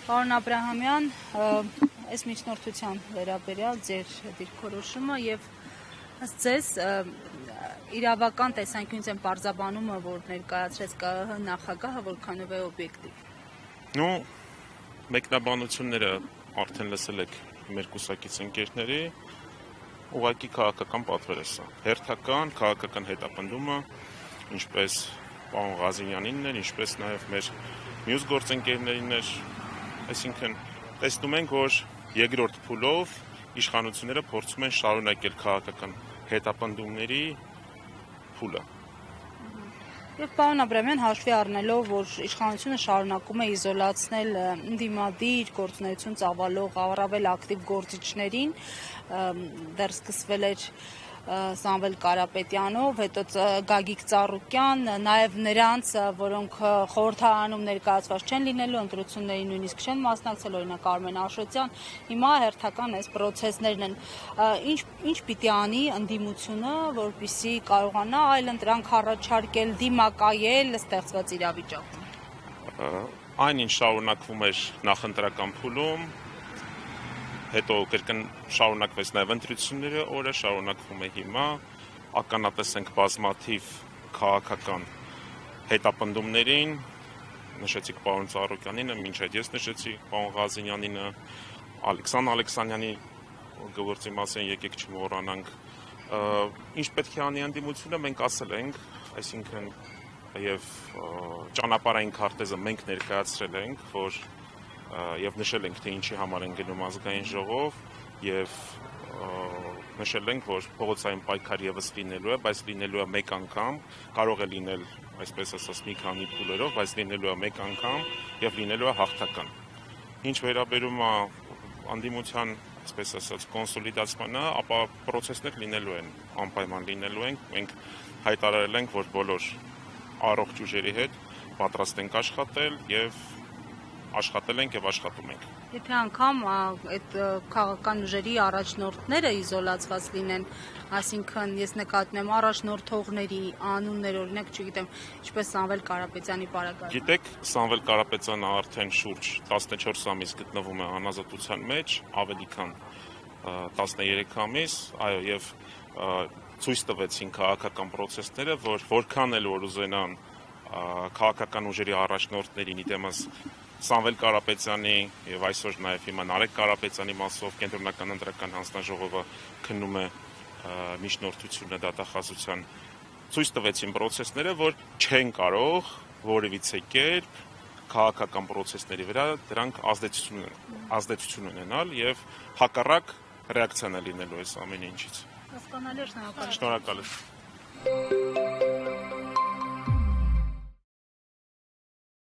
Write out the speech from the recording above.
Պարոն Աբրահամյան, այս միջնորդության վերաբերյալ ձեր դիրքորոշումը եւ ըստ ձեզ իրավական տեսանկյունից են պարզաբանումը, որ ներկայացրեց ԿԸՀ նախագահը, որքանով է օբյեկտիվ։ Մեկնաբանությունները արդեն լսել եք մեր կուսակից ընկերների, ուղղակի քաղաքական պատվեր է սա։ Հերթական քաղաքական հետապնդումը, ինչպես պարոն Ղազարյանինն էր, ինչպես նաև մեր մյուս գործընկերներին էր, այսինքն տեսնում ենք, որ երկրորդ փուլով իշխանությունները փորձում են շարունակել քաղաքական հետապնդումների փուլը։ Եվ պարոն Աբրահամյան, հաշվի առնելով, որ իշխանությունը շարունակում է իզոլացնել ընդդիմադիր գործունեություն ծավալող առավել ակտիվ գործիչներին, դեռ սկսվել էր Սամվել Կարապետյանով, հետո Գագիկ Ծառուկյան, նաև նրանց, որոնք խորհրդարանում ներկայացված չեն լինելու, ընտրություններին նույնիսկ չեն մասնակցել, օրինակ Արմեն Աշոտյան, հիմա հերթական այս պրոցեսներն են։ Ինչ պիտի անի ընդդիմությունը, որպեսզի կարողանա այլընտրանք առաջարկել, դիմակայել ստեղծված իրավիճակում։ Այն, ինչ շարունակվում էր նախընտրական փուլում, հետո կրկին շարունակվեց նաև ընտրությունները, օրը շարունակվում է հիմա, ականատես ենք բազմաթիվ քաղաքական հետապնդումներին, նշեցիք պարոն Ծառուկյանինը, մինչ այդ ես նշեցի պարոն Ղազարյանինը, Ալեքսան Ալեքսանյանի գործի մասին եկեք չմոռանանք, ինչ պետք է անի ընդդիմությունը, մենք ասել ենք, այսինքն եւ ճանապարհային քարտեզը մենք ներկայացրել ենք, որ եւ նշել ենք, թե ինչի համար են գնում ազգային ժողով եւ նշել ենք, որ փողոցային պայքար եւս լինելու է, բայց լինելու է մեկ անգամ, կարող է լինել, այսպես ասած, մի քանի փուլերով, բայց լինելու է մեկ անգամ եւ լինելու է հաղթական։ Ինչ վերաբերում է անդիմության, այսպես ասած, կոնսոլիդացմանը, ապա process-ներ լինելու են, անպայման լինելու են, մենք հայտարարել ենք, որ բոլոր առողջ ուժերի հետ պատրաստ ենք աշխատել եւ աշխատել ենք եւ աշխատում ենք։ Եթե անգամ այդ քաղաքական ուժերի առաջնորդները իզոլացված լինեն, այսինքն ես նկատում եմ առաջնորդողների անուններ, օրինակ, չգիտեմ, ինչպես Սամվել Կարապետյանի պարագայում։ Գիտեք, Սամվել Կարապետյանը արդեն շուրջ 14 ամիս գտնվում է անազատության մեջ, ավելի քան 13 ամիս, այո, եւ ցույց տվեցին քաղաքական process-ները, որ որքան էլ որ ուզենան քաղաքական ուժերի առաջնորդներին դեմս Սամվել Կարապետյանի եւ այսօր նաեւ հիմա Նարեկ Կարապետյանի մասով կենտրոնական ընտրական հանձնաժողովը քննում է միջնորդությունը դատախազության, ցույց տվեցին process-ները, որ չեն կարող որևիցե կերպ քաղաքական process-ների վրա դրանք ազդեցություն ունենալ եւ հակառակ ռեակցիան լինելու է ամեն ինչից։ Հասկանալի է, շնորհակալ եմ։ Շնորհակալ եմ։